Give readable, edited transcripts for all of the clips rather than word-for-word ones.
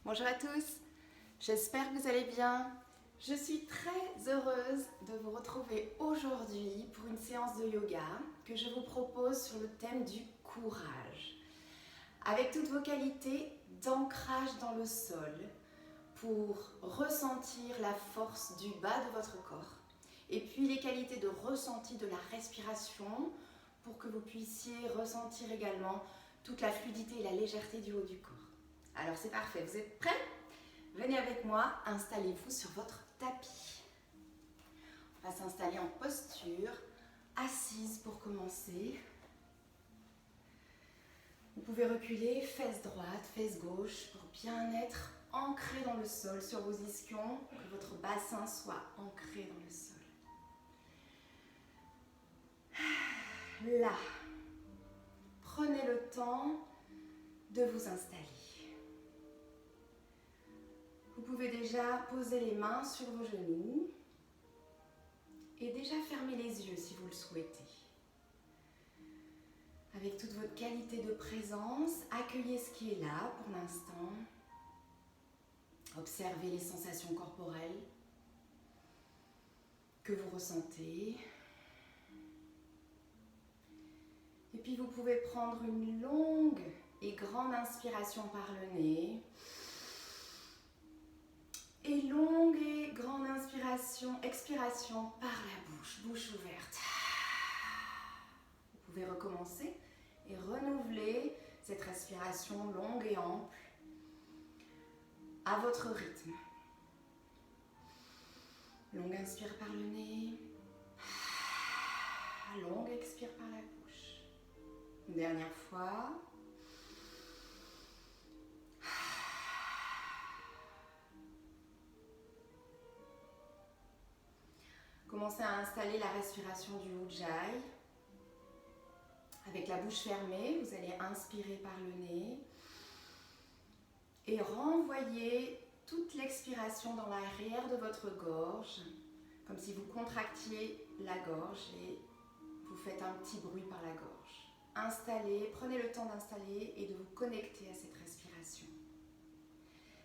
Bonjour à tous, j'espère que vous allez bien. Je suis très heureuse de vous retrouver aujourd'hui pour une séance de yoga que je vous propose sur le thème du courage. Avec toutes vos qualités d'ancrage dans le sol pour ressentir la force du bas de votre corps. Et puis les qualités de ressenti de la respiration pour que vous puissiez ressentir également toute la fluidité et la légèreté du haut du corps. Alors c'est parfait, vous êtes prêts? Venez avec moi, installez-vous sur votre tapis. On va s'installer en posture, assise pour commencer. Vous pouvez reculer, fesses droite, fesses gauche, pour bien être ancré dans le sol sur vos ischions, que votre bassin soit ancré dans le sol. Là, prenez le temps de vous installer. Vous pouvez déjà poser les mains sur vos genoux et déjà fermer les yeux si vous le souhaitez. Avec toute votre qualité de présence, accueillez ce qui est là pour l'instant. Observez les sensations corporelles que vous ressentez. Et puis vous pouvez prendre une longue et grande inspiration par le nez. Et longue et grande expiration par la bouche, bouche ouverte. Vous pouvez recommencer et renouveler cette respiration longue et ample à votre rythme. Longue inspire par le nez. Longue expire par la bouche. Une dernière fois. Commencez à installer la respiration du Ujjayi. Avec la bouche fermée, vous allez inspirer par le nez et renvoyer toute l'expiration dans l'arrière de votre gorge, comme si vous contractiez la gorge et vous faites un petit bruit par la gorge. Installez, prenez le temps d'installer et de vous connecter à cette respiration.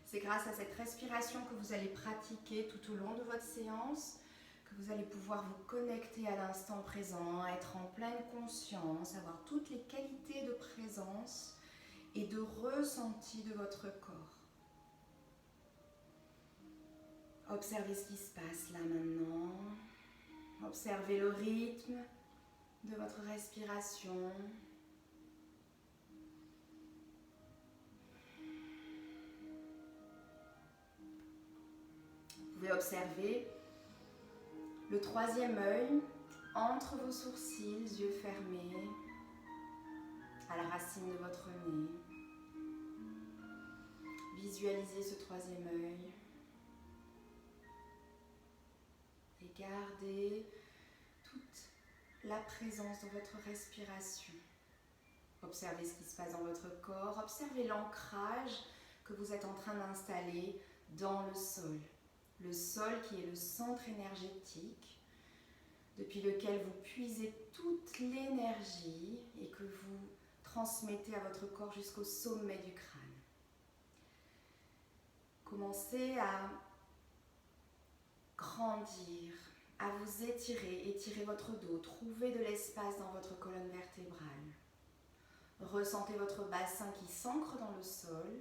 C'est grâce à cette respiration que vous allez pratiquer tout au long de votre séance, que vous allez pouvoir vous connecter à l'instant présent, être en pleine conscience, avoir toutes les qualités de présence et de ressenti de votre corps. Observez ce qui se passe là maintenant. Observez le rythme de votre respiration. Vous pouvez observer le troisième œil entre vos sourcils, yeux fermés, à la racine de votre nez. Visualisez ce troisième œil et gardez toute la présence dans votre respiration. Observez ce qui se passe dans votre corps, observez l'ancrage que vous êtes en train d'installer dans le sol. Le sol qui est le centre énergétique depuis lequel vous puisez toute l'énergie et que vous transmettez à votre corps jusqu'au sommet du crâne. Commencez à grandir, à vous étirer, étirez votre dos, trouvez de l'espace dans votre colonne vertébrale. Ressentez votre bassin qui s'ancre dans le sol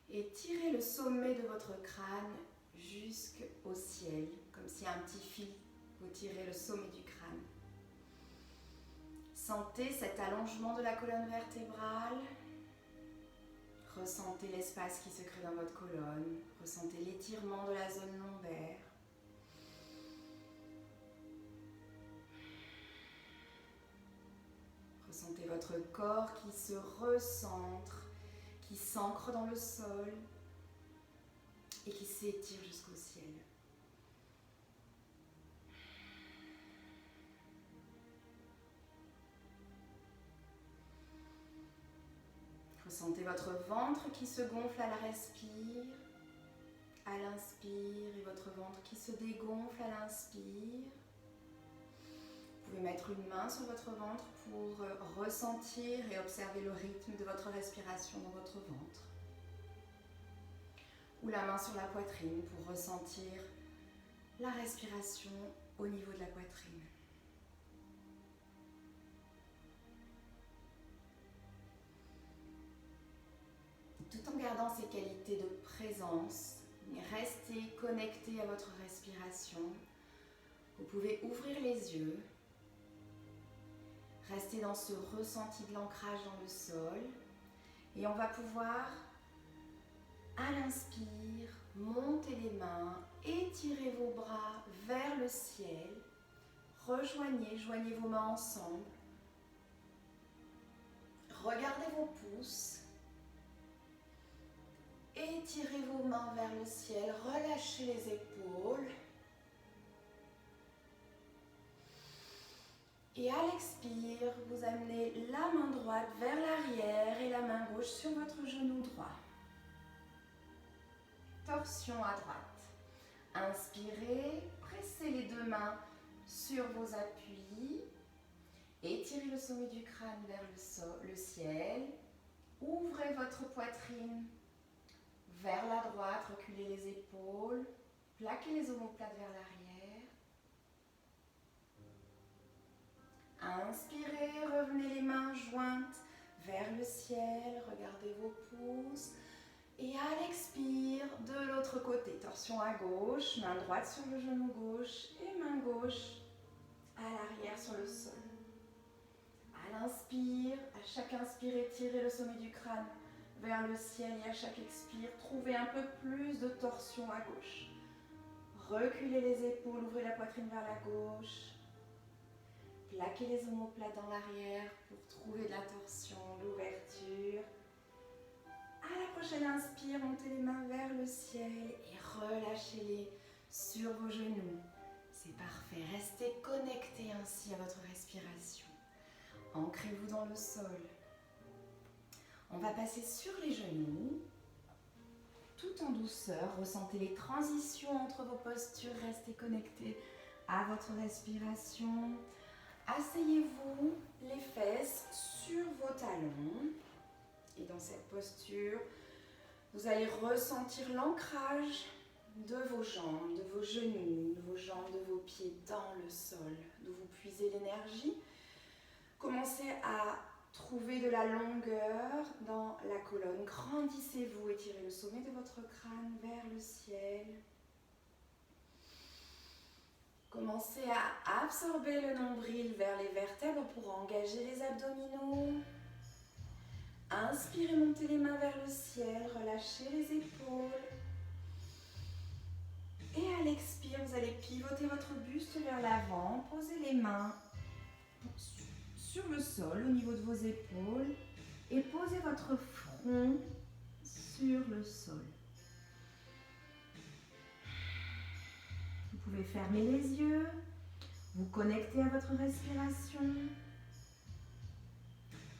et tirez le sommet de votre crâne jusqu'au ciel, comme si un petit fil vous tirez le sommet du crâne. Sentez cet allongement de la colonne vertébrale. Ressentez l'espace qui se crée dans votre colonne. Ressentez l'étirement de la zone lombaire. Ressentez votre corps qui se recentre, qui s'ancre dans le sol et qui s'étire jusqu'au ciel. Ressentez votre ventre qui se gonfle à l'inspire, et votre ventre qui se dégonfle à l'inspire. Vous pouvez mettre une main sur votre ventre pour ressentir et observer le rythme de votre respiration dans votre ventre. ou la main sur la poitrine pour ressentir la respiration au niveau de la poitrine. Tout en gardant ces qualités de présence, restez connecté à votre respiration. Vous pouvez ouvrir les yeux, rester dans ce ressenti de l'ancrage dans le sol et on va pouvoir, à l'inspire, monter les mains, étirez vos bras vers le ciel, joignez vos mains ensemble, regardez vos pouces, étirez vos mains vers le ciel, relâchez les épaules. Et à l'expire, vous amenez la main droite vers l'arrière et la main gauche sur votre genou droit. Torsion à droite. Inspirez, pressez les deux mains sur vos appuis. Étirez le sommet du crâne vers le ciel. Ouvrez votre poitrine vers la droite, reculez les épaules. Plaquez les omoplates vers l'arrière. Inspirez, revenez les mains jointes vers le ciel, regardez vos pouces. Et à l'expire, de l'autre côté, torsion à gauche, main droite sur le genou gauche et main gauche à l'arrière sur le sol. À l'inspire, à chaque inspire, étirez le sommet du crâne vers le ciel et à chaque expire, trouvez un peu plus de torsion à gauche. Reculez les épaules, ouvrez la poitrine vers la gauche. Plaquez les omoplates dans l'arrière pour trouver de la torsion, de l'ouverture. À la prochaine inspire, montez les mains vers le ciel et relâchez-les sur vos genoux. C'est parfait. Restez connectés ainsi à votre respiration. Ancrez-vous dans le sol. On va passer sur les genoux. Tout en douceur, ressentez les transitions entre vos postures. Restez connectés à votre respiration. Asseyez-vous les fesses sur vos talons et dans cette posture, vous allez ressentir l'ancrage de vos jambes, de vos genoux, de vos jambes, de vos pieds dans le sol, d'où vous puisez l'énergie. Commencez à trouver de la longueur dans la colonne. Grandissez-vous, étirez le sommet de votre crâne vers le ciel. Commencez à absorber le nombril vers les vertèbres pour engager les abdominaux. Inspirez, montez les mains vers le ciel, relâchez les épaules. Et à l'expire, vous allez pivoter votre buste vers l'avant, posez les mains sur le sol au niveau de vos épaules et posez votre front sur le sol. Vous pouvez fermer les yeux, vous connecter à votre respiration.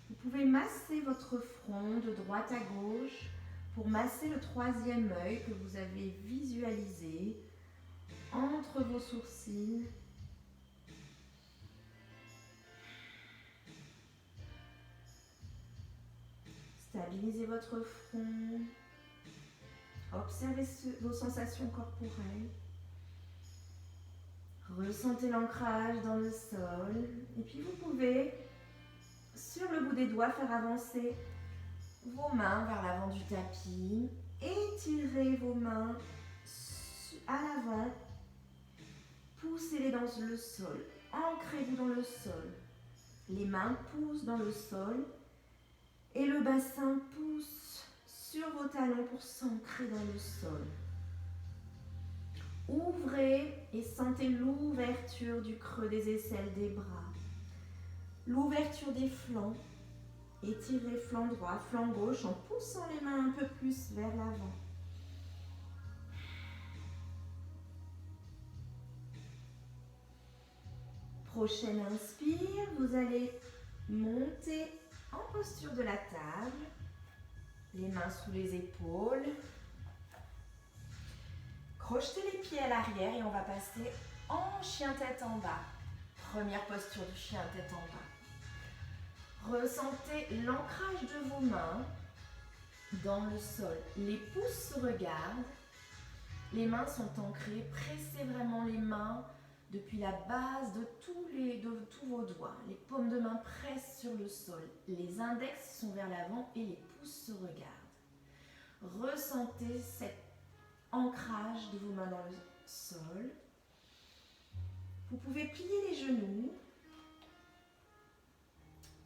Vous pouvez masser votre front de droite à gauche pour masser le troisième œil que vous avez visualisé entre vos sourcils. Stabilisez votre front. Observez vos sensations corporelles. Ressentez l'ancrage dans le sol. Et puis vous pouvez, sur le bout des doigts, faire avancer vos mains vers l'avant du tapis. Étirez vos mains à l'avant. Poussez-les dans le sol. Ancrez-vous dans le sol. Les mains poussent dans le sol. Et le bassin pousse sur vos talons pour s'ancrer dans le sol. Ouvrez et sentez l'ouverture du creux des aisselles des bras. L'ouverture des flancs. Étirez flanc droit, flanc gauche en poussant les mains un peu plus vers l'avant. Prochaine inspire, vous allez monter en posture de la table, les mains sous les épaules. Crochetez les pieds à l'arrière et on va passer en chien tête en bas. Première posture du chien tête en bas. Ressentez l'ancrage de vos mains dans le sol. Les pouces se regardent. Les mains sont ancrées. Pressez vraiment les mains depuis la base de tous vos doigts. Les paumes de main pressent sur le sol. Les index sont vers l'avant et les pouces se regardent. Ressentez cet ancrage de vos mains dans le sol. Vous pouvez plier les genoux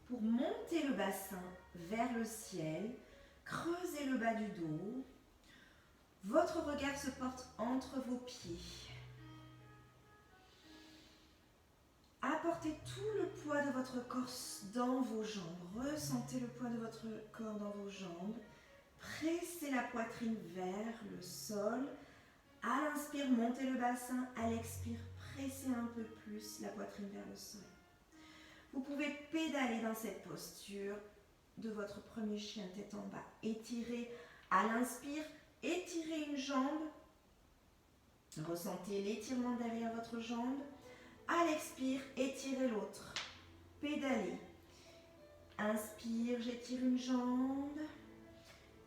pour monter le bassin vers le ciel. Creusez le bas du dos. Votre regard se porte entre vos pieds. Apportez tout le poids de votre corps dans vos jambes. Ressentez le poids de votre corps dans vos jambes. Pressez la poitrine vers le sol. À l'inspire, montez le bassin. À l'expire, pressez un peu plus la poitrine vers le sol. Vous pouvez pédaler dans cette posture de votre premier chien tête en bas. Étirez à l'inspire, étirez une jambe. Ressentez l'étirement derrière votre jambe. À l'expire, étirez l'autre. Pédalez. Inspire, j'étire une jambe.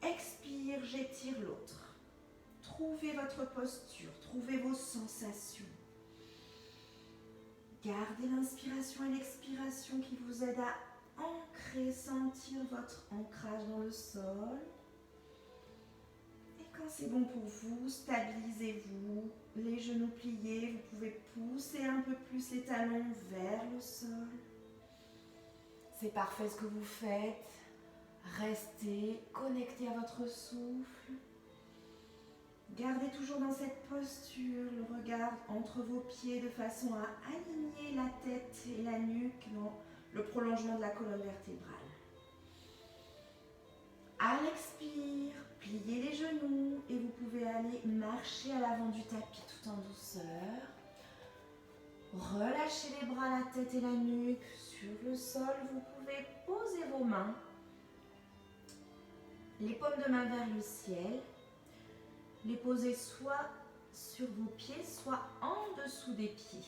Expire, j'étire l'autre. Trouvez votre posture, trouvez vos sensations. Gardez l'inspiration et l'expiration qui vous aident à ancrer, sentir votre ancrage dans le sol. Et quand c'est bon pour vous, stabilisez-vous, les genoux pliés, vous pouvez pousser un peu plus les talons vers le sol. C'est parfait ce que vous faites. Restez connecté à votre souffle. Gardez toujours dans cette posture le regard entre vos pieds de façon à aligner la tête et la nuque dans le prolongement de la colonne vertébrale. À l'expire, pliez les genoux et vous pouvez aller marcher à l'avant du tapis tout en douceur. Relâchez les bras, la tête et la nuque sur le sol. Vous pouvez poser vos mains, les paumes de main vers le ciel. Les poser soit sur vos pieds, soit en dessous des pieds.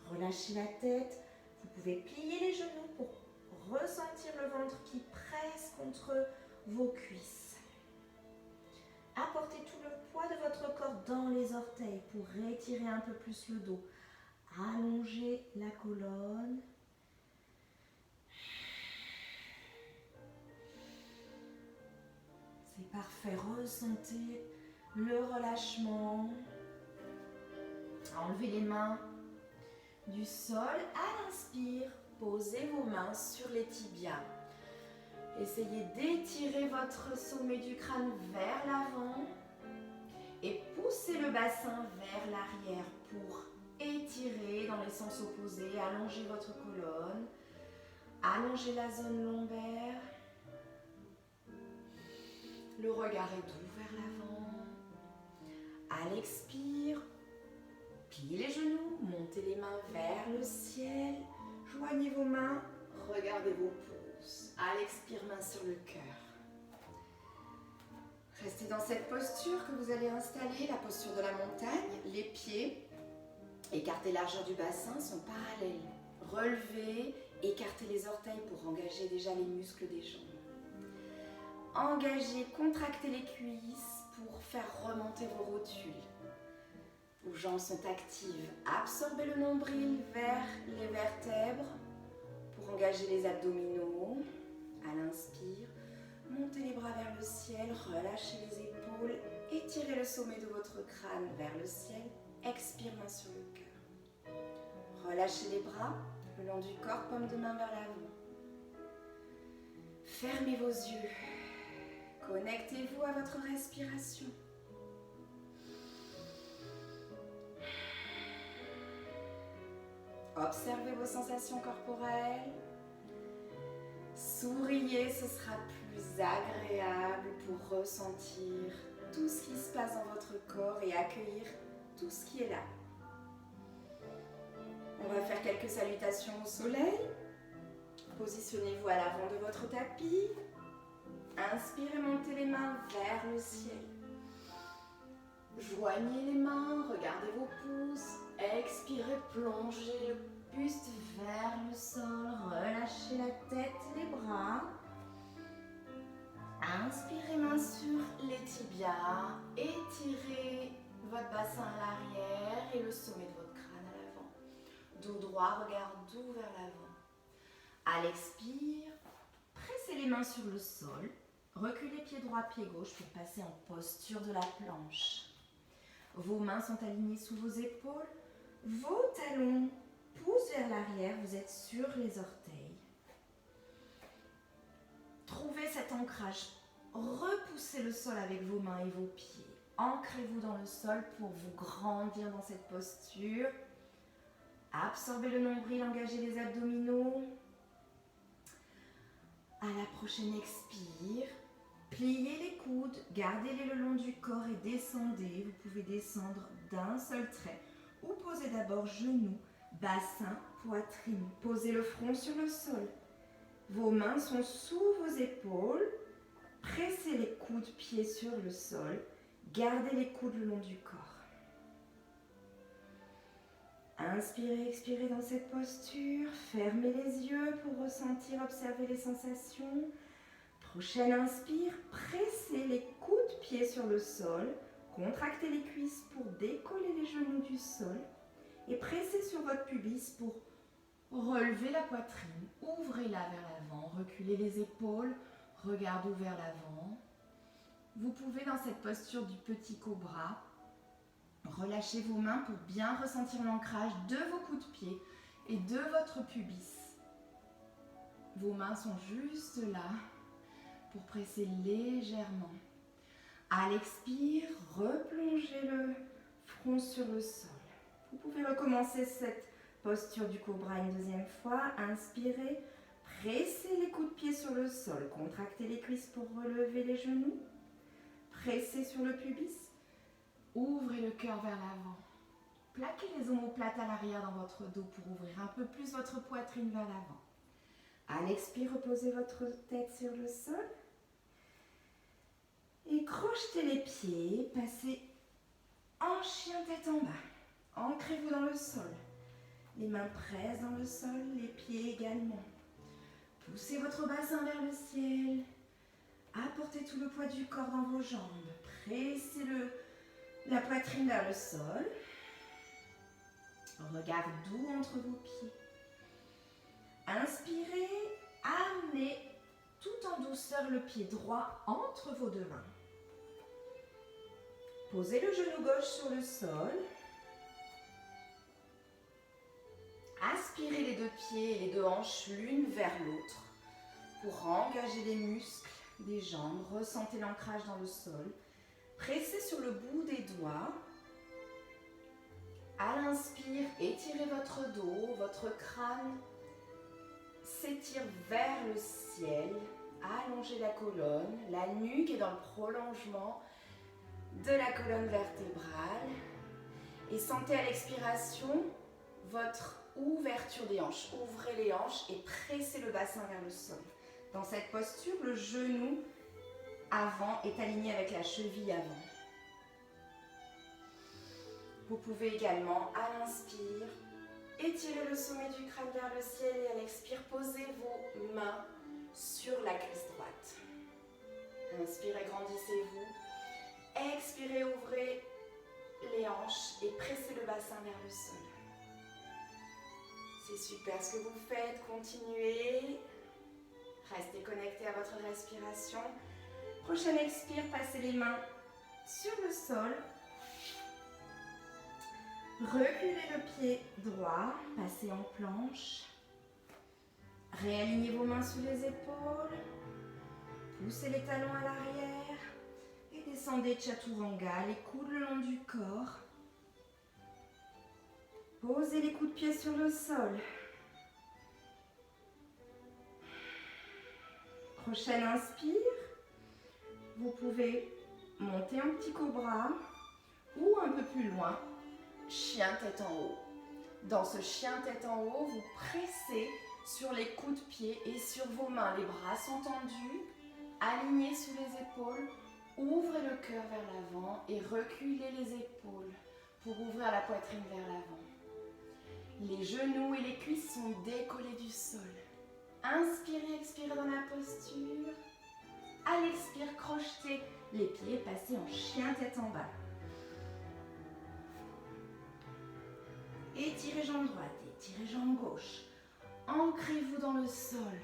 Relâchez la tête. Vous pouvez plier les genoux pour ressentir le ventre qui presse contre vos cuisses. Apportez tout le poids de votre corps dans les orteils pour étirer un peu plus le dos. Allongez la colonne. C'est parfait, ressentez le relâchement. Enlevez les mains du sol. À l'inspire, posez vos mains sur les tibias. Essayez d'étirer votre sommet du crâne vers l'avant et poussez le bassin vers l'arrière pour étirer dans les sens opposés. Allongez votre colonne, allongez la zone lombaire. Le regard est doux vers l'avant. À l'expire, pliez les genoux, montez les mains vers le ciel. Joignez vos mains, regardez vos pouces. À l'expire, main sur le cœur. Restez dans cette posture que vous allez installer, la posture de la montagne. Les pieds, écartés largeur du bassin, sont parallèles. Relevez, écartez les orteils pour engager déjà les muscles des jambes. Engagez, contractez les cuisses pour faire remonter vos rotules. Vos jambes sont actives. Absorbez le nombril vers les vertèbres pour engager les abdominaux. À l'inspire, montez les bras vers le ciel, relâchez les épaules, étirez le sommet de votre crâne vers le ciel. Expire, main sur le cœur. Relâchez les bras le long du corps, paume de main vers l'avant. Fermez vos yeux. Connectez-vous à votre respiration. Observez vos sensations corporelles. Souriez, ce sera plus agréable pour ressentir tout ce qui se passe dans votre corps et accueillir tout ce qui est là. On va faire quelques salutations au soleil. Positionnez-vous à l'avant de votre tapis. Inspirez, montez les mains vers le ciel. Joignez les mains, regardez vos pouces. Expirez, plongez le buste vers le sol. Relâchez la tête, les bras. Inspirez main sur les tibias, étirez votre bassin à l'arrière et le sommet de votre crâne à l'avant. Dos droit, regard doux vers l'avant. À l'expire, pressez les mains sur le sol, reculez pied droit, pied gauche pour passer en posture de la planche. Vos mains sont alignées sous vos épaules, vos talons poussent vers l'arrière, vous êtes sur les orteils. Trouvez cet ancrage, repoussez le sol avec vos mains et vos pieds. Ancrez-vous dans le sol pour vous grandir dans cette posture. Absorbez le nombril, engagez les abdominaux. À la prochaine expire, pliez les coudes, gardez-les le long du corps et descendez. Vous pouvez descendre d'un seul trait ou posez d'abord genoux, bassin, poitrine. Posez le front sur le sol. Vos mains sont sous vos épaules. Pressez les coudes, pieds sur le sol. Gardez les coudes le long du corps. Inspirez, expirez dans cette posture. Fermez les yeux pour ressentir, observer les sensations. Prochaine inspire, pressez les coudes, pieds sur le sol. Contractez les cuisses pour décoller les genoux du sol. Et pressez sur votre pubis pour relevez la poitrine, ouvrez-la vers l'avant, reculez les épaules, regard ouvert l'avant. Vous pouvez dans cette posture du petit cobra, relâcher vos mains pour bien ressentir l'ancrage de vos coups de pied et de votre pubis. Vos mains sont juste là pour presser légèrement. À l'expire, replongez le front sur le sol. Vous pouvez recommencer cette posture du cobra une deuxième fois. Inspirez, pressez les coups de pied sur le sol. Contractez les cuisses pour relever les genoux. Pressez sur le pubis. Ouvrez le cœur vers l'avant. Plaquez les omoplates à l'arrière dans votre dos pour ouvrir un peu plus votre poitrine vers l'avant. À l'expire, reposez votre tête sur le sol. Et crochetez les pieds. Passez en chien tête en bas. Ancrez-vous dans le sol. Les mains pressent dans le sol, les pieds également. Poussez votre bassin vers le ciel. Apportez tout le poids du corps dans vos jambes. Pressez la poitrine vers le sol. Regard doux entre vos pieds. Inspirez, amenez tout en douceur le pied droit entre vos deux mains. Posez le genou gauche sur le sol. Aspirez les deux pieds et les deux hanches l'une vers l'autre pour engager les muscles des jambes. Ressentez l'ancrage dans le sol. Pressez sur le bout des doigts. À l'inspire, étirez votre dos, votre crâne s'étire vers le ciel. Allongez la colonne, la nuque est dans le prolongement de la colonne vertébrale. Et sentez à l'expiration votre ouverture des hanches. Ouvrez les hanches et pressez le bassin vers le sol. Dans cette posture, le genou avant est aligné avec la cheville avant. Vous pouvez également, à l'inspire, étirer le sommet du crâne vers le ciel et à l'expire, posez vos mains sur la cuisse droite. Inspirez, grandissez-vous. Expirez, ouvrez les hanches et pressez le bassin vers le sol. C'est super ce que vous faites, continuez. Restez connecté à votre respiration. Prochaine expire, passez les mains sur le sol. Reculez le pied droit, passez en planche. Réalignez vos mains sous les épaules. Poussez les talons à l'arrière. Et descendez Chaturanga, les coudes le long du corps. Posez les coups de pied sur le sol. Prochaine inspire. Vous pouvez monter un petit cobra ou un peu plus loin, chien tête en haut. Dans ce chien tête en haut, vous pressez sur les coups de pied et sur vos mains. Les bras sont tendus, alignés sous les épaules. Ouvrez le cœur vers l'avant et reculez les épaules pour ouvrir la poitrine vers l'avant. Les genoux et les cuisses sont décollés du sol. Inspirez, expirez dans la posture. À l'expire, crochetez les pieds, passez en chien tête en bas. Étirez jambe droite, étirez jambe gauche. Ancrez-vous dans le sol.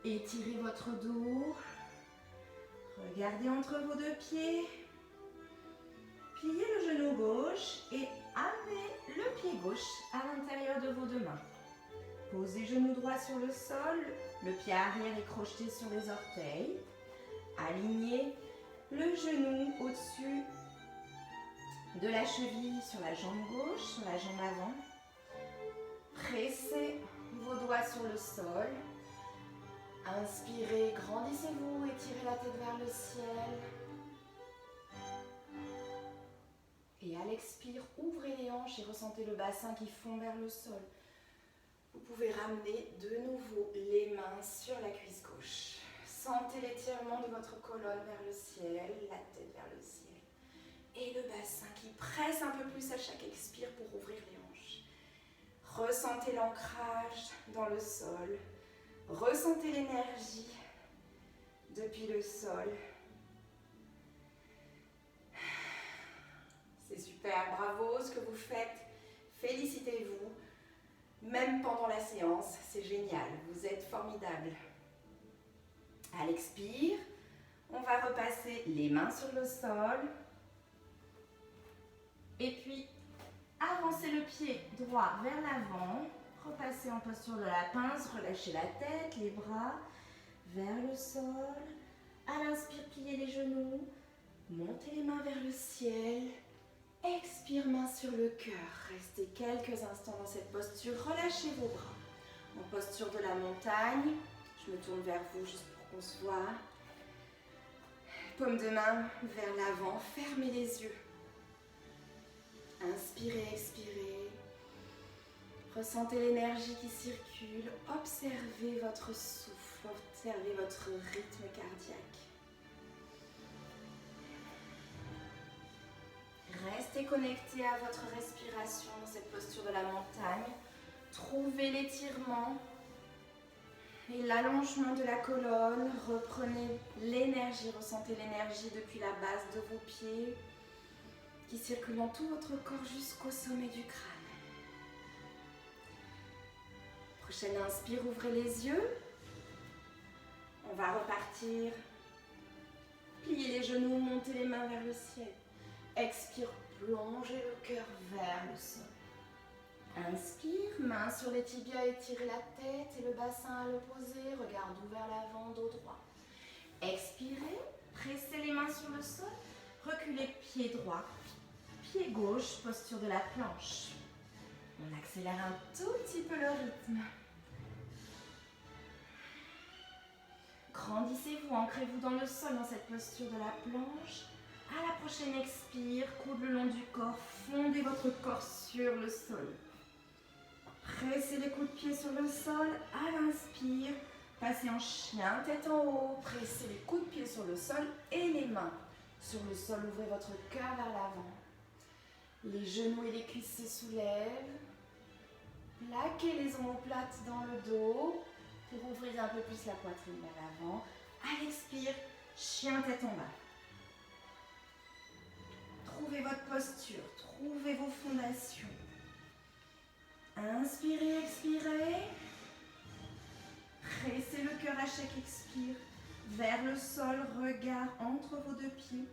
Étirez votre dos. Regardez entre vos deux pieds. Pliez le genou gauche et amenez le pied gauche à l'intérieur de vos deux mains. Posez genou droit sur le sol, le pied arrière est crocheté sur les orteils. Alignez le genou au-dessus de la cheville sur la jambe gauche, sur la jambe avant. Pressez vos doigts sur le sol. Inspirez, grandissez-vous, étirez la tête vers le ciel. Et à l'expire, ouvrez les hanches et ressentez le bassin qui fond vers le sol. Vous pouvez ramener de nouveau les mains sur la cuisse gauche. Sentez l'étirement de votre colonne vers le ciel, la tête vers le ciel. Et le bassin qui presse un peu plus à chaque expire pour ouvrir les hanches. Ressentez l'ancrage dans le sol. Ressentez l'énergie depuis le sol. C'est super, bravo ce que vous faites. Félicitez-vous. Même pendant la séance, c'est génial. Vous êtes formidable. À l'expire, on va repasser les mains sur le sol. Et puis, avancez le pied droit vers l'avant. Repassez en posture de la pince. Relâchez la tête, les bras vers le sol. À l'inspire, pliez les genoux. Montez les mains vers le ciel. Expire, main sur le cœur. Restez quelques instants dans cette posture. Relâchez vos bras. En posture de la montagne. Je me tourne vers vous juste pour qu'on se voit. Paume de main vers l'avant. Fermez les yeux. Inspirez, expirez. Ressentez l'énergie qui circule. Observez votre souffle. Observez votre rythme cardiaque. Restez connecté à votre respiration dans cette posture de la montagne. Trouvez l'étirement et l'allongement de la colonne. Reprenez l'énergie, ressentez l'énergie depuis la base de vos pieds qui circule dans tout votre corps jusqu'au sommet du crâne. Prochaine inspire, ouvrez les yeux. On va repartir. Pliez les genoux, montez les mains vers le ciel. Expire, plongez le cœur vers le sol. Inspire, main sur les tibias, étirez la tête et le bassin à l'opposé, regard ouvert l'avant, dos droit. Expirez, pressez les mains sur le sol, reculez pied droit, pied gauche, posture de la planche. On accélère un tout petit peu le rythme. Grandissez-vous, ancrez-vous dans le sol dans cette posture de la planche. À la prochaine expire, coude le long du corps, fondez votre corps sur le sol. Pressez les coups de pied sur le sol. À l'inspire, passez en chien, tête en haut. Pressez les coups de pied sur le sol et les mains sur le sol. Ouvrez votre cœur vers l'avant. Les genoux et les cuisses se soulèvent. Plaquez les omoplates dans le dos pour ouvrir un peu plus la poitrine vers l'avant. À l'expire, chien, tête en bas. Trouvez votre posture, trouvez vos fondations. Inspirez, expirez. Pressez le cœur à chaque expire. Vers le sol, regard entre vos deux pieds.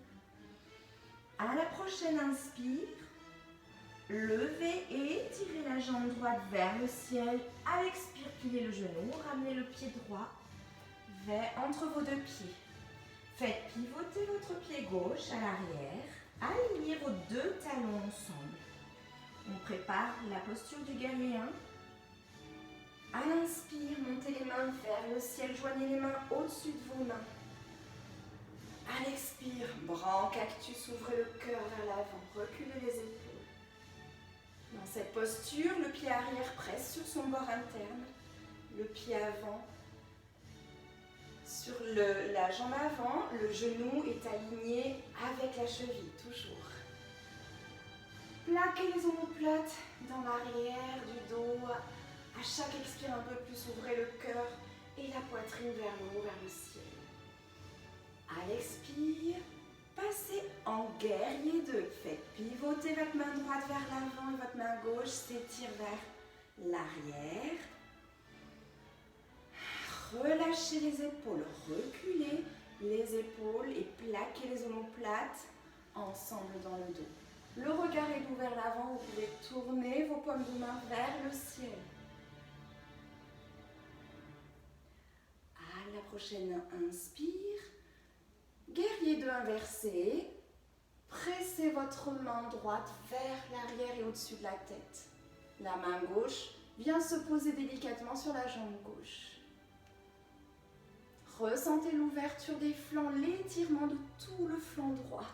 À la prochaine inspire, levez et étirez la jambe droite vers le ciel. À l'expire, pliez le genou, ramenez le pied droit entre vos deux pieds. Faites pivoter votre pied gauche à l'arrière. Alignez vos deux talons ensemble. On prépare la posture du guerrier 1. À l'inspire, montez les mains vers le ciel. Joignez les mains au-dessus de vos mains. À l'expire, bras en cactus, ouvrez le cœur vers l'avant. Reculez les épaules. Dans cette posture, le pied arrière presse sur son bord interne. Le pied avant sur la jambe avant, le genou est aligné avec la cheville, toujours. Plaquez les omoplates dans l'arrière du dos. À chaque expire, un peu plus, ouvrez le cœur et la poitrine vers le haut, vers le ciel. À À l'expire, passez en guerrier 2. Faites pivoter votre main droite vers l'avant et votre main gauche s'étire vers l'arrière. Relâchez les épaules, reculez les épaules et plaquez les omoplates ensemble dans le dos. Le regard est ouvert vers l'avant, vous pouvez tourner vos paumes de main vers le ciel. À la prochaine inspire, guerrier 2 inversé, pressez votre main droite vers l'arrière et au-dessus de la tête. La main gauche vient se poser délicatement sur la jambe gauche. Ressentez l'ouverture des flancs, l'étirement de tout le flanc droit.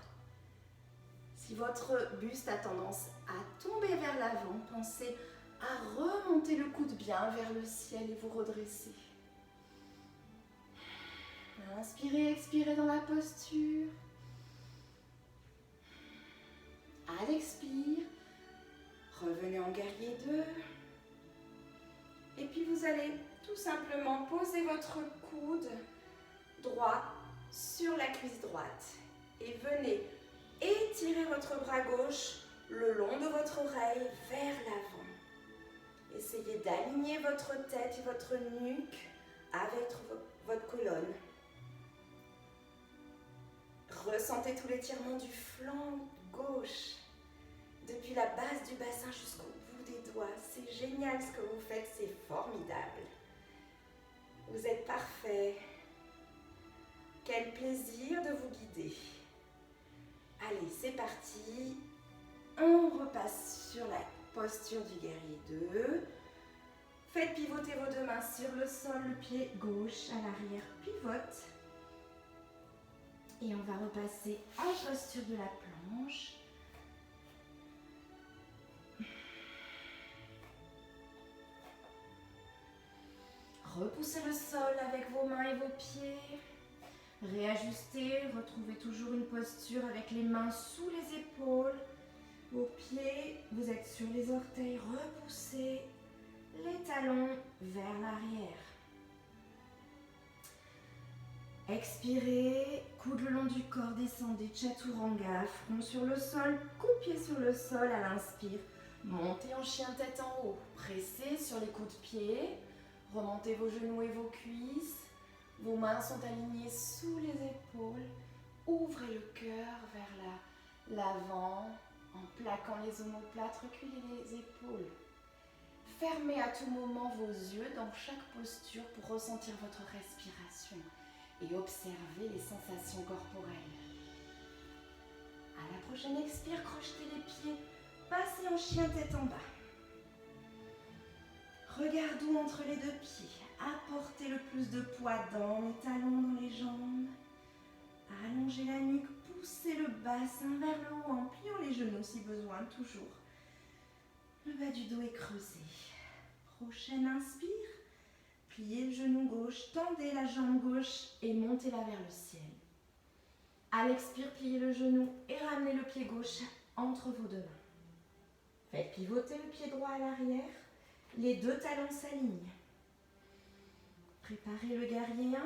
Si votre buste a tendance à tomber vers l'avant, pensez à remonter le coude bien vers le ciel et vous redresser. Inspirez, expirez dans la posture. À l'expire, revenez en guerrier 2. Et puis vous allez tout simplement poser votre coude droit sur la cuisse droite. Et venez étirer votre bras gauche le long de votre oreille vers l'avant. Essayez d'aligner votre tête et votre nuque avec votre colonne. Ressentez tout l'étirement du flanc gauche, depuis la base du bassin jusqu'au bout des doigts. C'est génial ce que vous faites, c'est formidable. Vous êtes parfait. Quel plaisir de vous guider. Allez, c'est parti. On repasse sur la posture du guerrier 2. Faites pivoter vos deux mains sur le sol, le pied gauche à l'arrière pivote. Et on va repasser en posture de la planche. Repoussez le sol avec vos mains et vos pieds. Réajustez, retrouvez toujours une posture avec les mains sous les épaules. Vos pieds, vous êtes sur les orteils, repoussez les talons vers l'arrière. Expirez, coude le long du corps, descendez, chaturanga, front sur le sol, coude-pied sur le sol à l'inspire. Montez en chien tête en haut, pressez sur les coups de pied, remontez vos genoux et vos cuisses. Vos mains sont alignées sous les épaules. Ouvrez le cœur vers l'avant en plaquant les omoplates. Reculez les épaules. Fermez à tout moment vos yeux dans chaque posture pour ressentir votre respiration et observer les sensations corporelles. À la prochaine expire, crochetez les pieds. Passez en chien tête en bas. Regard doux entre les deux pieds. Apportez le plus de poids dans les talons, dans les jambes. Allongez la nuque, poussez le bassin vers le haut en pliant les genoux si besoin, toujours. Le bas du dos est creusé. Prochaine inspire. Pliez le genou gauche, tendez la jambe gauche et montez-la vers le ciel. À l'expire, pliez le genou et ramenez le pied gauche entre vos deux mains. Faites pivoter le pied droit à l'arrière. Les deux talons s'alignent. Préparez le guerrier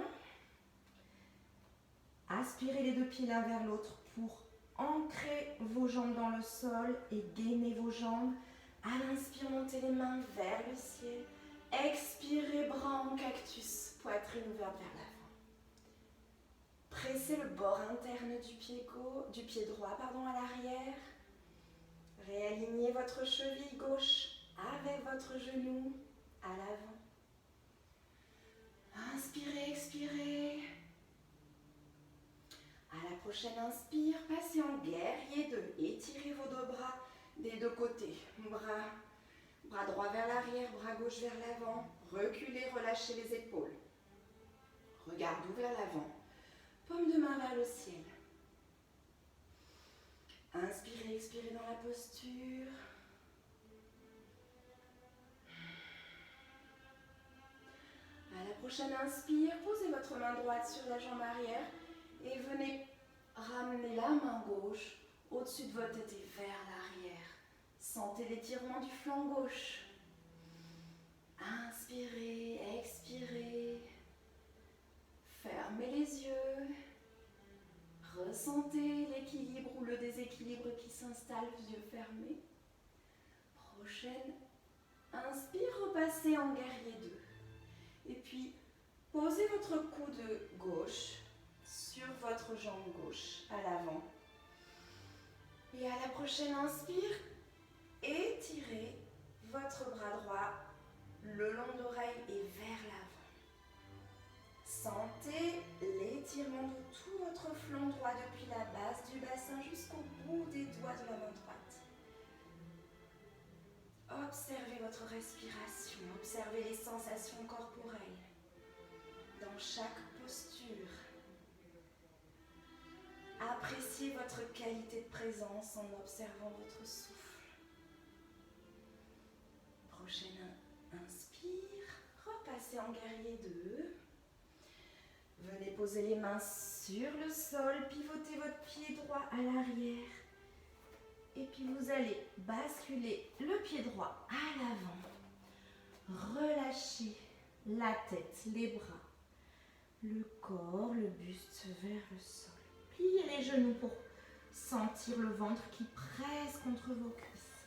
1. Aspirez les deux pieds l'un vers l'autre pour ancrer vos jambes dans le sol et gainer vos jambes. À l'inspire, montez les mains vers le ciel. Expirez, bras en cactus, poitrine ouverte vers l'avant. Pressez le bord interne du pied droit à l'arrière. Réalignez votre cheville gauche avec votre genou à l'avant. Inspirez, expirez. À la prochaine inspire, passez en guerrier 2. Étirez vos deux bras des deux côtés. Bras droit vers l'arrière, bras gauche vers l'avant. Reculez, relâchez les épaules. Regard doux vers l'avant. Paume de main vers le ciel. Inspirez, expirez dans la posture. À la prochaine inspire, posez votre main droite sur la jambe arrière et venez ramener la main gauche au-dessus de votre tête et vers l'arrière. Sentez l'étirement du flanc gauche. Inspirez, expirez. Fermez les yeux. s'installe, yeux fermés. Prochaine, inspire, repassez en guerrier 2. Et puis, posez votre coude gauche sur votre jambe gauche à l'avant. Et à la prochaine inspire, étirez votre bras droit le long de l'oreille et vers l'avant. Sentez l'étirement de tout votre flanc droit depuis la base du bassin jusqu'au bout des doigts de la main droite. Observez votre respiration, observez les sensations corporelles dans chaque posture. Appréciez votre qualité de présence en observant votre souffle. Prochaine inspire, repassez en guerrier 2. Venez poser les mains sur le sol, pivotez votre pied droit à l'arrière. Et puis vous allez basculer le pied droit à l'avant. Relâchez la tête, les bras, le corps, le buste vers le sol. Pliez les genoux pour sentir le ventre qui presse contre vos cuisses.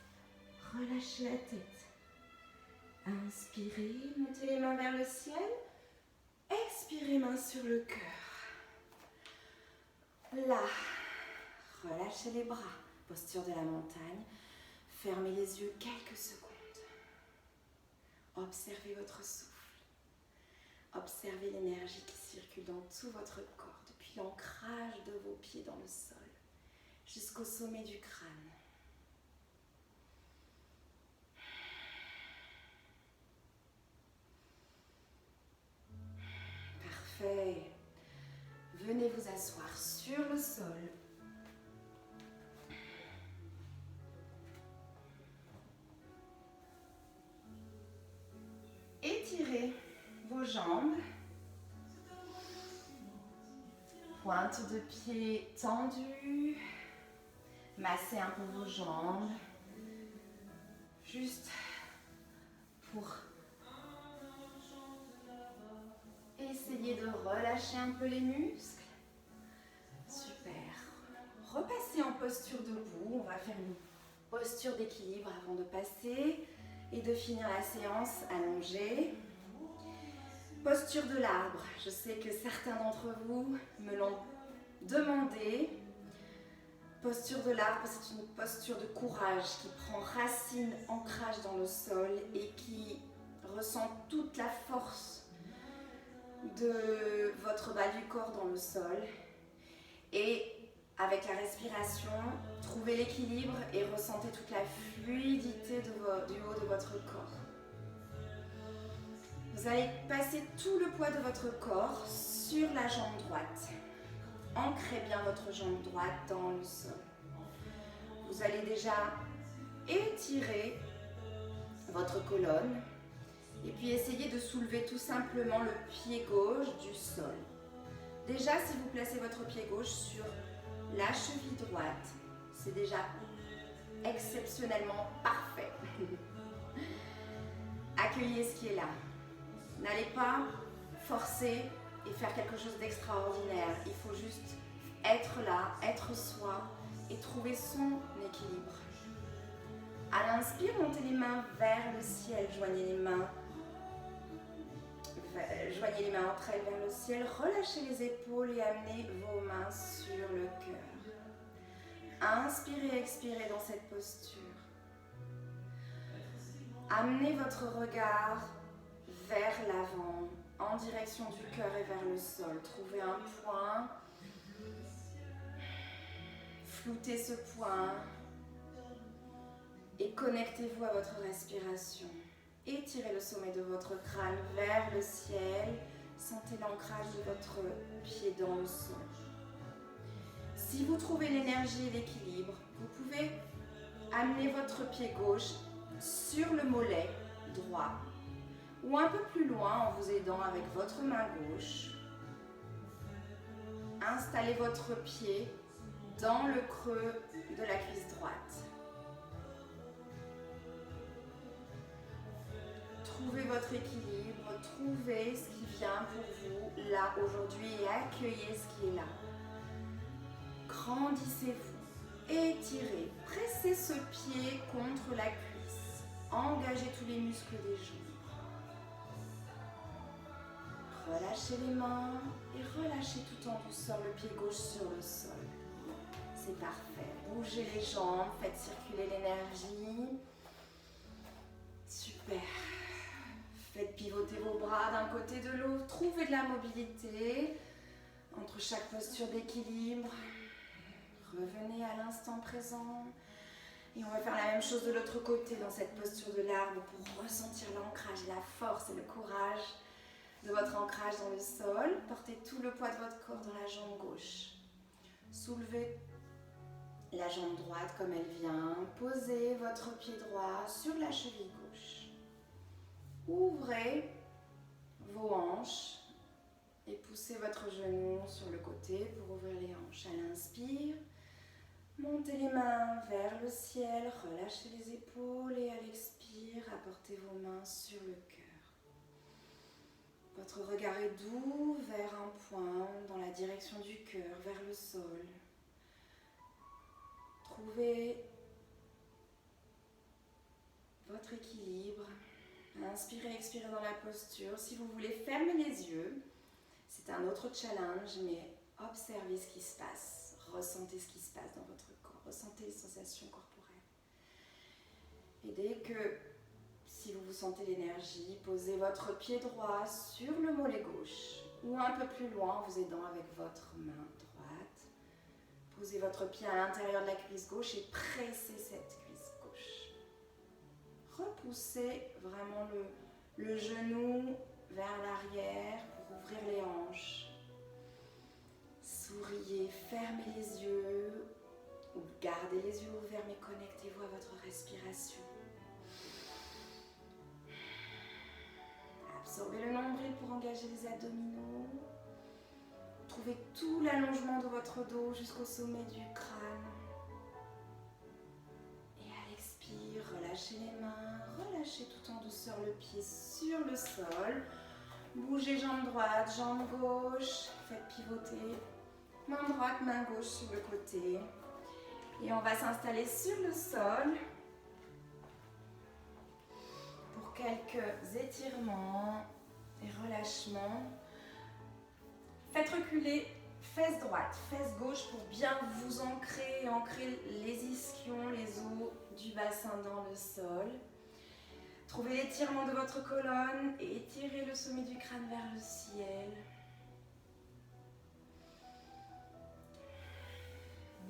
Relâchez la tête. Inspirez, montez les mains vers le ciel. Expirez, main sur le cœur. Là, relâchez les bras. Posture de la montagne. Fermez les yeux quelques secondes. Observez votre souffle. Observez l'énergie qui circule dans tout votre corps, depuis l'ancrage de vos pieds dans le sol, jusqu'au sommet du crâne. Parfait. Venez vous asseoir sur le sol. Étirez vos jambes. Pointe de pied tendue. Massez un peu vos jambes. Juste pour essayer de relâcher un peu les muscles. Super. Repassez en posture debout. On va faire une posture d'équilibre avant de passer et de finir la séance allongée. Posture de l'arbre. Je sais que certains d'entre vous me l'ont demandé. Posture de l'arbre, c'est une posture de courage qui prend racine, ancrage dans le sol et qui ressent toute la force de votre bas du corps dans le sol. Et avec la respiration, trouvez l'équilibre et ressentez toute la fluidité du haut de votre corps. Vous allez passer tout le poids de votre corps sur la jambe droite. Ancrez bien votre jambe droite dans le sol. Vous allez déjà étirer votre colonne et puis essayez de soulever tout simplement le pied gauche du sol. Déjà, si vous placez votre pied gauche sur la cheville droite, c'est déjà exceptionnellement parfait. Accueillez ce qui est là. N'allez pas forcer et faire quelque chose d'extraordinaire. Il faut juste être là, être soi et trouver son équilibre. À l'inspire, montez les mains vers le ciel. Joignez les mains entre elles vers le ciel. Relâchez les épaules et amenez vos mains sur le cœur. Inspirez, expirez dans cette posture. Amenez votre regard vers l'avant, en direction du cœur et vers le sol. Trouvez un point. Floutez ce point. Et connectez-vous à votre respiration. Étirez le sommet de votre crâne vers le ciel. Sentez l'ancrage de votre pied dans le sol. Si vous trouvez l'énergie et l'équilibre, vous pouvez amener votre pied gauche sur le mollet droit ou un peu plus loin en vous aidant avec votre main gauche. Installez votre pied dans le creux de la cuisse droite. Trouvez votre équilibre, trouvez ce qui vient pour vous là aujourd'hui et accueillez ce qui est là. Grandissez-vous, étirez. Pressez ce pied contre la cuisse. Engagez tous les muscles des jambes. Relâchez les mains et relâchez tout en douceur le pied gauche sur le sol. C'est parfait. Bougez les jambes, faites circuler l'énergie. Super. Faites pivoter vos bras d'un côté de l'autre. Trouvez de la mobilité entre chaque posture d'équilibre. Revenez à l'instant présent. Et on va faire la même chose de l'autre côté dans cette posture de l'arbre pour ressentir l'ancrage, la force et le courage de votre ancrage dans le sol. Portez tout le poids de votre corps dans la jambe gauche. Soulevez la jambe droite comme elle vient. Posez votre pied droit sur la cheville gauche. Ouvrez vos hanches et poussez votre genou sur le côté pour ouvrir les hanches. À l'inspire, montez les mains vers le ciel, relâchez les épaules et à l'expire, apportez vos mains sur le cœur. Votre regard est doux vers un point dans la direction du cœur, vers le sol. Trouvez votre équilibre. Inspirez, expirez dans la posture. Si vous voulez fermer les yeux, c'est un autre challenge, mais observez ce qui se passe. Ressentez ce qui se passe dans votre corps. Ressentez les sensations corporelles. Et dès que, si vous sentez l'énergie, posez votre pied droit sur le mollet gauche ou un peu plus loin en vous aidant avec votre main droite. Posez votre pied à l'intérieur de la cuisse gauche et pressez cette cuisse gauche. Repoussez vraiment le genou vers l'arrière pour ouvrir les hanches. Souriez, fermez les yeux ou gardez les yeux ouverts mais connectez-vous à votre respiration. Absorbez le nombril pour engager les abdominaux. Trouvez tout l'allongement de votre dos jusqu'au sommet du crâne. Et à l'expire, relâchez les mains, relâchez tout en douceur le pied sur le sol. Bougez jambe droite, jambe gauche, faites pivoter. Main droite, main gauche sur le côté. Et on va s'installer sur le sol pour quelques étirements et relâchements. Faites reculer fesse droite, fesse gauche pour bien vous ancrer les ischions, les os du bassin dans le sol. Trouvez l'étirement de votre colonne et étirez le sommet du crâne vers le ciel.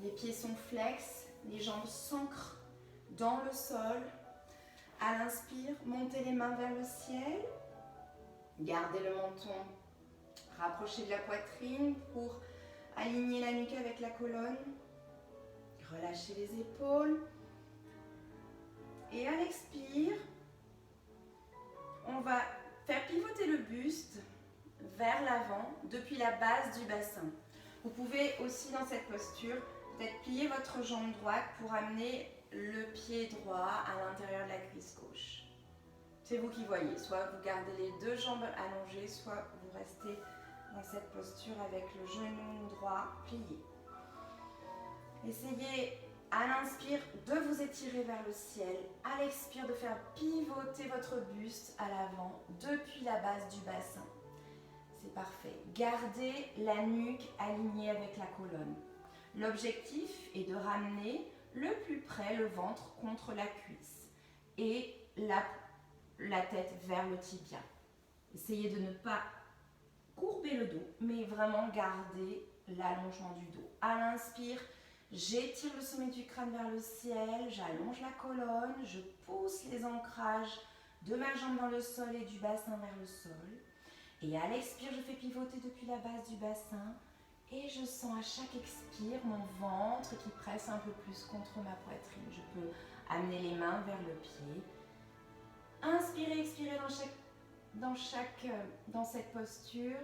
Les pieds sont flex, les jambes s'ancrent dans le sol. À l'inspire, montez les mains vers le ciel. Gardez le menton rapproché de la poitrine pour aligner la nuque avec la colonne. Relâchez les épaules. Et à l'expire, on va faire pivoter le buste vers l'avant depuis la base du bassin. Vous pouvez aussi dans cette posture peut-être plier votre jambe droite pour amener le pied droit à l'intérieur de la cuisse gauche. C'est vous qui voyez, soit vous gardez les deux jambes allongées, soit vous restez dans cette posture avec le genou droit plié. Essayez à l'inspire de vous étirer vers le ciel, à l'expire de faire pivoter votre buste à l'avant depuis la base du bassin. C'est parfait. Gardez la nuque alignée avec la colonne. L'objectif est de ramener le plus près le ventre contre la cuisse et la tête vers le tibia. Essayez de ne pas courber le dos, mais vraiment garder l'allongement du dos. À l'inspire, j'étire le sommet du crâne vers le ciel, j'allonge la colonne, je pousse les ancrages de ma jambe dans le sol et du bassin vers le sol. Et à l'expire, je fais pivoter depuis la base du bassin et je sens à chaque expire mon ventre qui presse un peu plus contre ma poitrine. Je peux amener les mains vers le pied. Inspirez, expirez dans cette posture.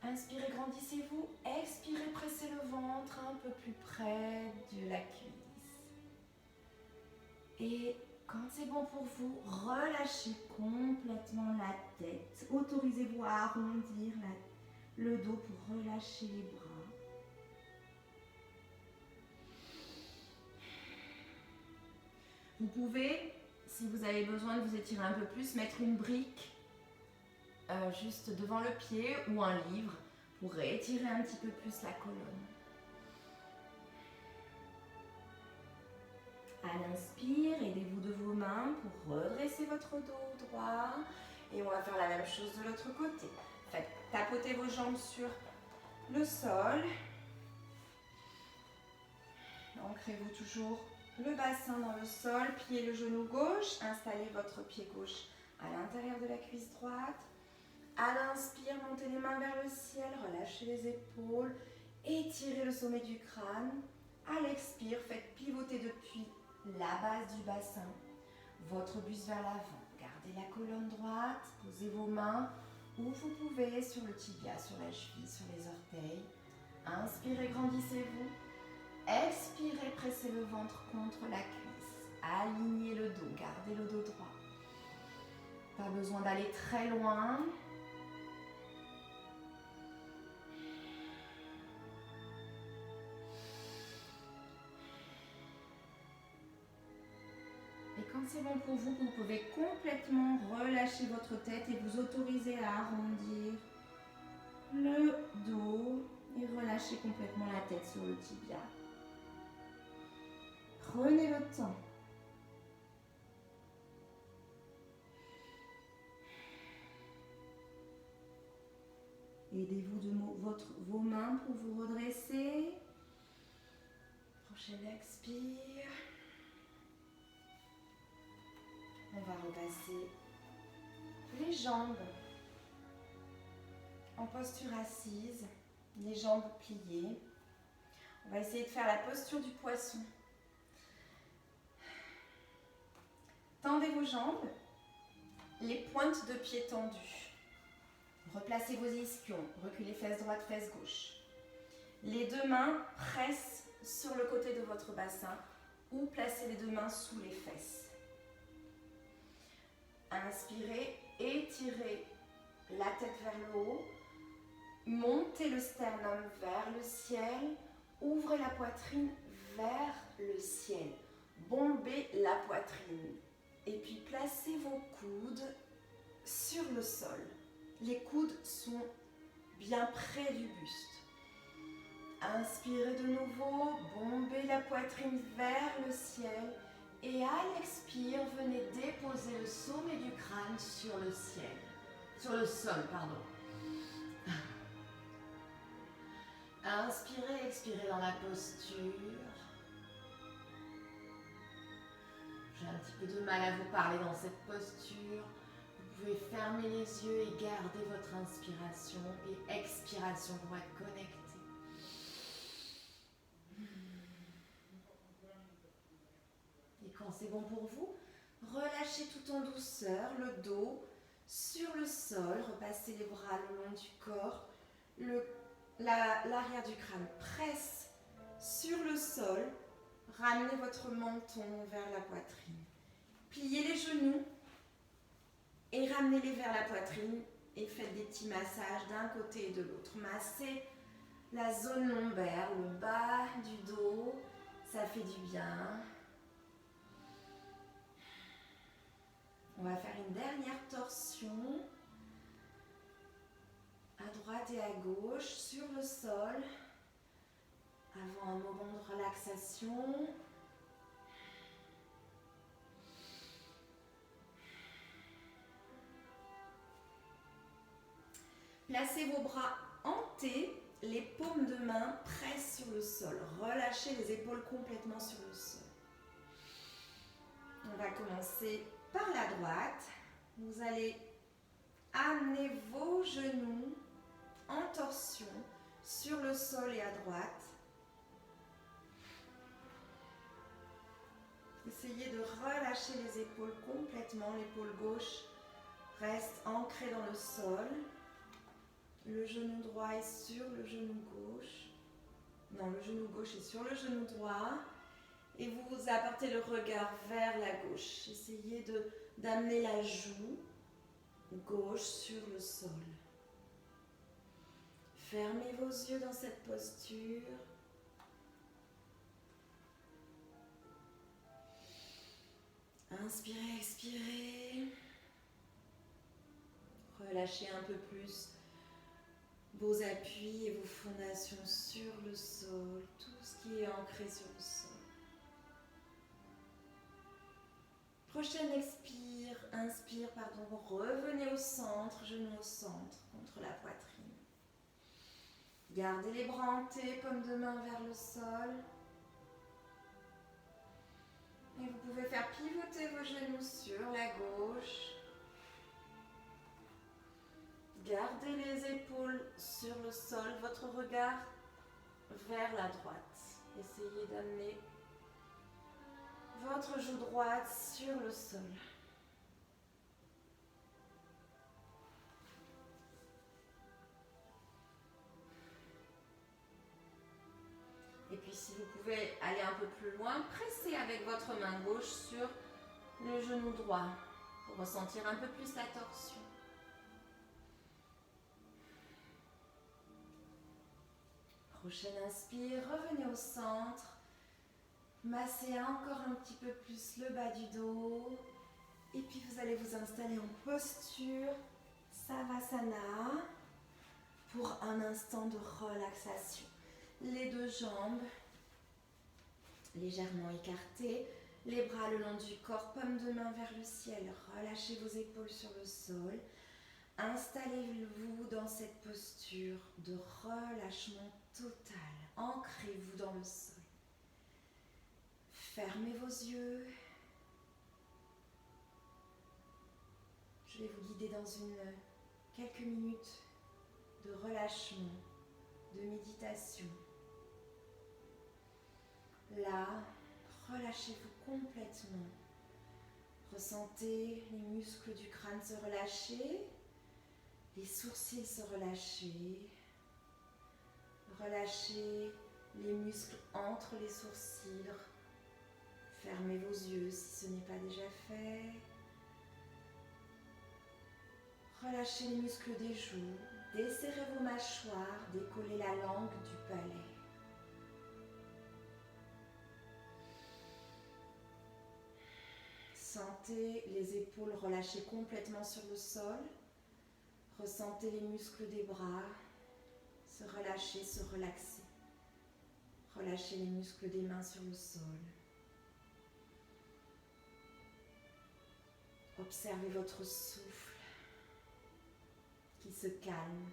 Inspirez, grandissez-vous. Expirez, pressez le ventre un peu plus près de la cuisse. Et quand c'est bon pour vous, relâchez complètement la tête. Autorisez-vous à arrondir le dos pour relâcher les bras. Vous pouvez, si vous avez besoin de vous étirer un peu plus, mettre une brique juste devant le pied ou un livre pour étirer un petit peu plus la colonne. À l'inspire, aidez-vous de vos mains pour redresser votre dos droit. Et on va faire la même chose de l'autre côté. Faites tapoter vos jambes sur le sol. Ancrez-vous toujours le bassin dans le sol. Pliez le genou gauche. Installez votre pied gauche à l'intérieur de la cuisse droite. À l'inspire, montez les mains vers le ciel. Relâchez les épaules. Étirez le sommet du crâne. À l'expire, faites pivoter depuis la base du bassin votre buste vers l'avant. Gardez la colonne droite. Posez vos mains où vous pouvez, sur le tibia, sur la cheville, sur les orteils. Inspirez, grandissez-vous. Expirez, pressez le ventre contre la cuisse. Alignez le dos, gardez le dos droit. Pas besoin d'aller très loin. Et quand c'est bon pour vous, vous pouvez complètement relâcher votre tête et vous autoriser à arrondir le dos et relâcher complètement la tête sur le tibia. Prenez le temps. Aidez-vous de vos mains pour vous redresser. Prochaine expire. On va repasser les jambes en posture assise, les jambes pliées. On va essayer de faire la posture du poisson. Tendez vos jambes, les pointes de pied tendues. Replacez vos ischions, reculez fesses droite, fesses gauche. Les deux mains pressent sur le côté de votre bassin ou placez les deux mains sous les fesses. Inspirez, étirez la tête vers le haut, montez le sternum vers le ciel, ouvrez la poitrine vers le ciel, bombez la poitrine et puis placez vos coudes sur le sol. Les coudes sont bien près du buste. Inspirez de nouveau, bombez la poitrine vers le ciel. Et à l'expire, venez déposer le sommet du crâne sur le ciel. Sur le sol, pardon. Inspirez, expirez dans la posture. J'ai un petit peu de mal à vous parler dans cette posture. Vous pouvez fermer les yeux et garder votre inspiration et expiration pour être connecté. Et quand c'est bon pour vous, relâchez tout en douceur le dos sur le sol. Repassez les bras le long du corps. L'arrière du crâne presse sur le sol. Ramenez votre menton vers la poitrine. Pliez les genoux et ramenez-les vers la poitrine et faites des petits massages d'un côté et de l'autre. Massez la zone lombaire, le bas du dos, ça fait du bien. On va faire une dernière torsion à droite et à gauche sur le sol avant un moment de relaxation. Placez vos bras en T, les paumes de main pressent sur le sol. Relâchez les épaules complètement sur le sol. On va commencer par la droite. Vous allez amener vos genoux en torsion sur le sol et à droite. Essayez de relâcher les épaules complètement. L'épaule gauche reste ancrée dans le sol. Le genou droit est sur le genou gauche. Non, le genou gauche est sur le genou droit. Et vous apportez le regard vers la gauche. Essayez d'amener la joue gauche sur le sol. Fermez vos yeux dans cette posture. Inspirez, expirez. Relâchez un peu plus vos appuis et vos fondations sur le sol, tout ce qui est ancré sur le sol. Prochaine inspire, revenez au centre, genoux au centre, contre la poitrine. Gardez les bras hantés, paumes de main vers le sol. Et vous pouvez faire pivoter vos genoux sur la gauche. Gardez les épaules sur le sol, votre regard vers la droite. Essayez d'amener votre joue droite sur le sol. Et puis si vous pouvez aller un peu plus loin, pressez avec votre main gauche sur le genou droit pour ressentir un peu plus la torsion. Prochaine inspire, revenez au centre. Massez encore un petit peu plus le bas du dos. Et puis vous allez vous installer en posture Savasana pour un instant de relaxation. Les deux jambes légèrement écartées, les bras le long du corps, paume de main vers le ciel. Relâchez vos épaules sur le sol. Installez-vous dans cette posture de relâchement total. Ancrez-vous dans le sol. Fermez vos yeux. Je vais vous guider dans quelques minutes de relâchement, de méditation. Là, relâchez-vous complètement. Ressentez les muscles du crâne se relâcher, les sourcils se relâcher. Relâchez les muscles entre les sourcils. Fermez vos yeux si ce n'est pas déjà fait. Relâchez les muscles des joues. Desserrez vos mâchoires. Décollez la langue du palais. Sentez les épaules relâchées complètement sur le sol. Ressentez les muscles des bras se relâcher, se relaxer. Relâchez les muscles des mains sur le sol. Observez votre souffle qui se calme.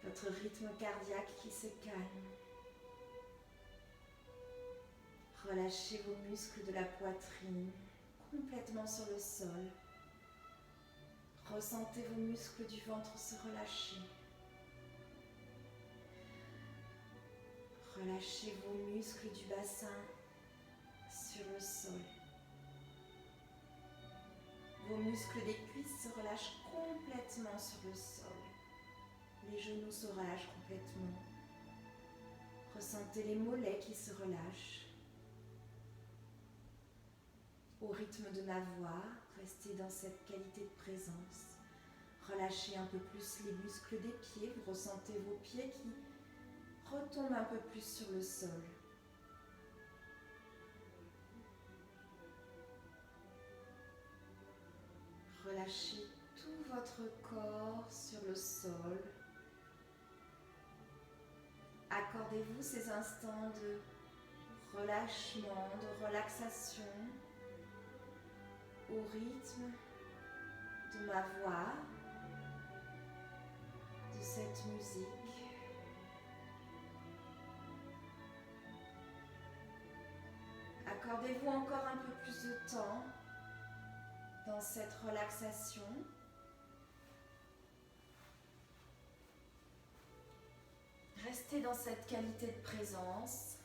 Votre rythme cardiaque qui se calme. Relâchez vos muscles de la poitrine complètement sur le sol. Ressentez vos muscles du ventre se relâcher. Relâchez vos muscles du bassin sur le sol. Vos muscles des cuisses se relâchent complètement sur le sol. Les genoux se relâchent complètement. Ressentez les mollets qui se relâchent. Au rythme de ma voix, restez dans cette qualité de présence. Relâchez un peu plus les muscles des pieds. Vous ressentez vos pieds qui retombent un peu plus sur le sol. Relâchez tout votre corps sur le sol. Accordez-vous ces instants de relâchement, de relaxation au rythme de ma voix, de cette musique. Accordez-vous encore un peu plus de temps dans cette relaxation. Restez dans cette qualité de présence.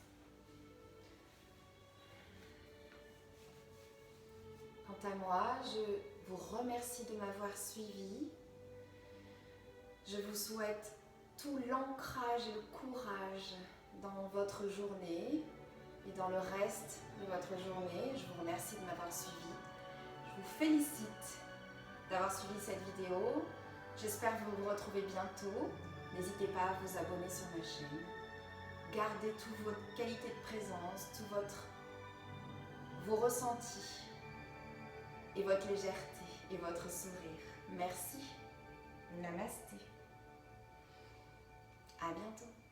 Quant à moi, je vous remercie de m'avoir suivi. Je vous souhaite tout l'ancrage et le courage dans votre journée et dans le reste de votre journée. Je vous remercie de m'avoir suivi. Je vous félicite d'avoir suivi cette vidéo. J'espère vous retrouver bientôt. N'hésitez pas à vous abonner sur ma chaîne. Gardez toute votre qualité de présence, vos ressentis et votre légèreté et votre sourire. Merci. Namasté. À bientôt.